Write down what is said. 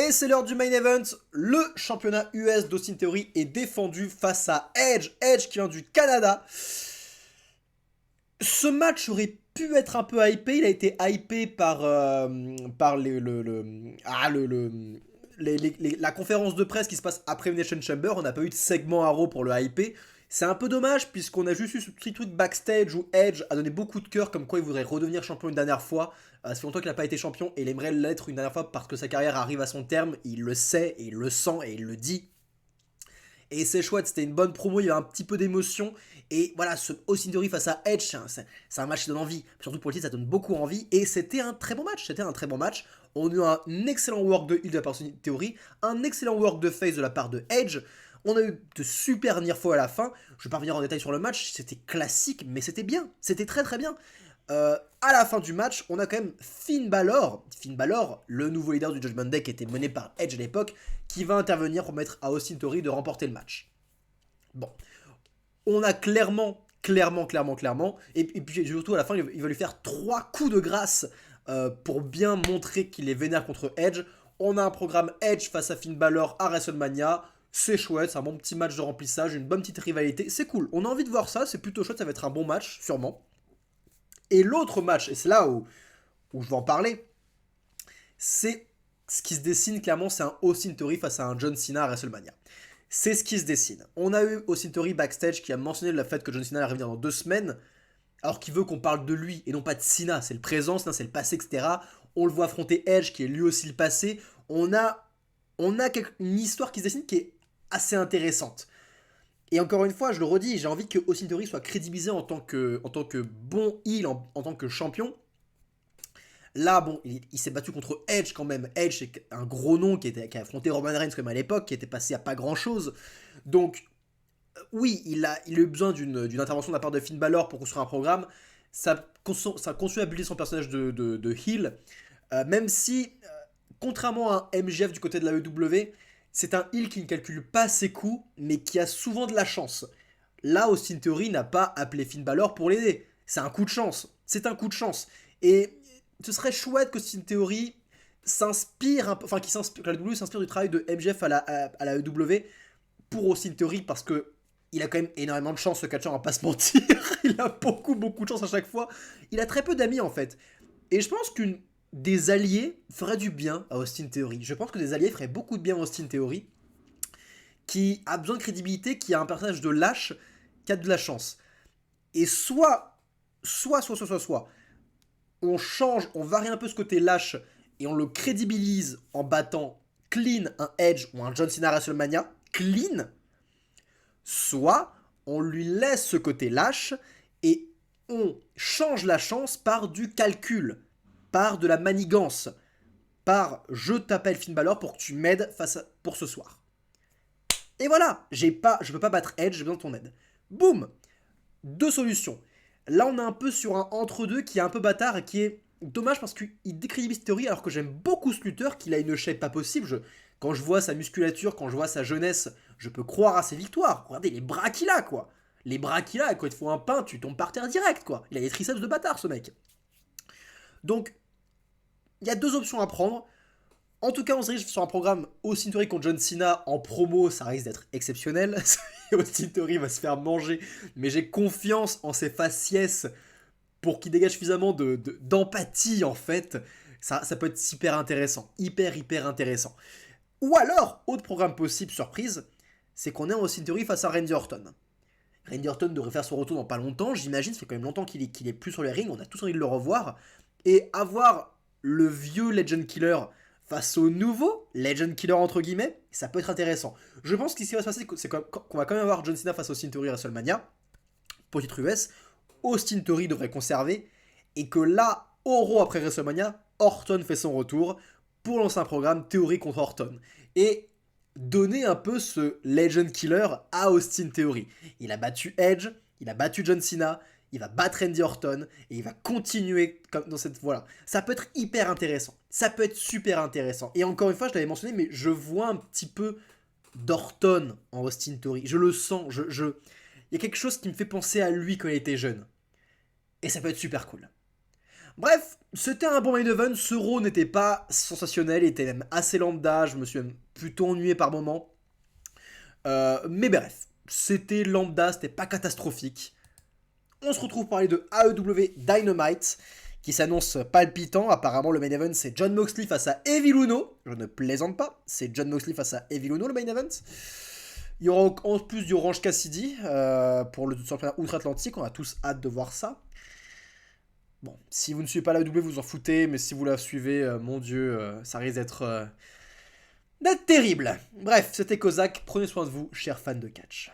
Et c'est l'heure du main event. Le championnat US d'Austin Theory est défendu face à Edge. Edge qui vient du Canada. Ce match aurait pu être un peu hypé. Il a été hypé par la conférence de presse qui se passe après Elimination Chamber. On n'a pas eu de segment à Raw pour le hyper. C'est un peu dommage puisqu'on a juste eu ce petit truc backstage où Edge a donné beaucoup de cœur comme quoi il voudrait redevenir champion une dernière fois. Ça fait longtemps qu'il n'a pas été champion et il aimerait l'être une dernière fois parce que sa carrière arrive à son terme. Il le sait et il le sent et il le dit. Et c'est chouette, c'était une bonne promo, il y a un petit peu d'émotion. Et voilà, ce Austin Theory face à Edge, c'est un match qui donne envie. Surtout pour le titre, ça donne beaucoup envie. Et c'était un très bon match, On a eu un excellent work de heal de la part de Austin Theory, un excellent work de face de la part de Edge. On a eu de super near fall à la fin. Je vais pas revenir en détail sur le match, c'était classique, mais c'était bien. C'était très très bien. À la fin du match, on a quand même Finn Balor, le nouveau leader du Judgment Day qui était mené par Edge à l'époque, qui va intervenir pour permettre à Austin Theory de remporter le match. Bon, on a clairement, et puis surtout à la fin, il va lui faire 3 coups de grâce pour bien montrer qu'il est vénère contre Edge. On a un programme Edge face à Finn Balor à WrestleMania. C'est chouette, c'est un bon petit match de remplissage, une bonne petite rivalité. C'est cool, on a envie de voir ça, c'est plutôt chouette, ça va être un bon match, sûrement. Et l'autre match, et c'est là où je vais en parler, c'est ce qui se dessine clairement, c'est un Austin Theory face à un John Cena à WrestleMania. C'est ce qui se dessine. On a eu Austin Theory backstage qui a mentionné le fait que John Cena allait revenir dans 2 semaines, alors qu'il veut qu'on parle de lui et non pas de Cena. C'est le présent, Cena c'est le passé, etc. On le voit affronter Edge qui est lui aussi le passé. On a une histoire qui se dessine qui est assez intéressante. Et encore une fois, je le redis, j'ai envie que Austin Theory soit crédibilisé en tant que bon heel, en tant que champion. Là, bon, il s'est battu contre Edge quand même. Edge, c'est un gros nom qui a affronté Roman Reigns comme à l'époque, qui était passé à pas grand chose. Donc, oui, il a eu besoin d'une intervention de la part de Finn Balor pour construire un programme. Ça continue à builder son personnage de heel. Même si, contrairement à un MJF du côté de la EW, c'est un heel qui ne calcule pas ses coups, mais qui a souvent de la chance. Là, Austin Theory n'a pas appelé Finn Balor pour l'aider. C'est un coup de chance. C'est un coup de chance. Et ce serait chouette qu'Austin Theory s'inspire un peu, enfin que la WWE s'inspire du travail de MJF à la EW pour Austin Theory parce que il a quand même énormément de chance ce catcheur, on va pas se mentir. Il a beaucoup de chance à chaque fois. Il a très peu d'amis en fait. Et je pense qu'une des alliés ferait du bien à Austin Theory. Je pense que des alliés feraient beaucoup de bien à Austin Theory qui a besoin de crédibilité, qui a un personnage de lâche, qui a de la chance. Et soit, on change, on varie un peu ce côté lâche et on le crédibilise en battant clean un Edge ou un John Cena à WrestleMania, clean, soit on lui laisse ce côté lâche et on change la chance par du calcul, par de la manigance, par je t'appelle Finn Balor pour que tu m'aides pour ce soir. Et voilà, je peux pas battre Edge, j'ai besoin de ton aide. Boum. 2 solutions. Là, on est un peu sur un entre-deux qui est un peu bâtard et qui est dommage parce qu'il décrédibilise Theory alors que j'aime beaucoup ce lutteur, qu'il a une shape pas possible. Quand je vois sa musculature, quand je vois sa jeunesse, je peux croire à ses victoires. Regardez les bras qu'il a, quoi. Les bras qu'il a, quand il te faut un pain, tu tombes par terre direct, quoi. Il a des triceps de bâtard, ce mec. Donc, il y a 2 options à prendre. En tout cas, on se dirige sur un programme Austin Theory contre John Cena en promo, ça risque d'être exceptionnel. Austin Theory va se faire manger, mais j'ai confiance en ses faciès pour qu'il dégage suffisamment d'empathie en fait. Ça peut être hyper intéressant, hyper intéressant. Ou alors, autre programme possible, surprise, c'est qu'on est en Austin Theory face à Randy Orton. Randy Orton devrait faire son retour dans pas longtemps, j'imagine, ça fait quand même longtemps qu'il est plus sur les rings, on a tous envie de le revoir. Et avoir le vieux Legend Killer face au nouveau Legend Killer entre guillemets, ça peut être intéressant. Je pense que ce qui va se passer, c'est qu'on va quand même avoir John Cena face à Austin Theory à WrestleMania, pour titre US, Austin Theory devrait conserver, et que là, au Raw après WrestleMania, Orton fait son retour pour lancer un programme Theory contre Orton. Et donner un peu ce Legend Killer à Austin Theory. Il a battu Edge, il a battu John Cena, il va battre Randy Orton et il va continuer comme dans cette voie-là. Ça peut être hyper intéressant. Ça peut être super intéressant. Et encore une fois, je l'avais mentionné, mais je vois un petit peu d'Orton en Austin Theory. Je le sens. Il y a quelque chose qui me fait penser à lui quand il était jeune. Et ça peut être super cool. Bref, c'était un bon main event. Ce Raw n'était pas sensationnel, il était même assez lambda. Je me suis même plutôt ennuyé par moments. Mais bref, c'était lambda, c'était pas catastrophique. On se retrouve pour parler de AEW Dynamite, qui s'annonce palpitant. Apparemment, le main event, c'est Jon Moxley face à Evil Uno. Je ne plaisante pas, c'est Jon Moxley face à Evil Uno, le main event. Il y aura en plus du Orange Cassidy pour le championnat outre-Atlantique. On a tous hâte de voir ça. Bon, si vous ne suivez pas la AEW, vous en foutez, mais si vous la suivez, mon Dieu, ça risque d'être terrible. Bref, c'était Kozak. Prenez soin de vous, chers fans de catch.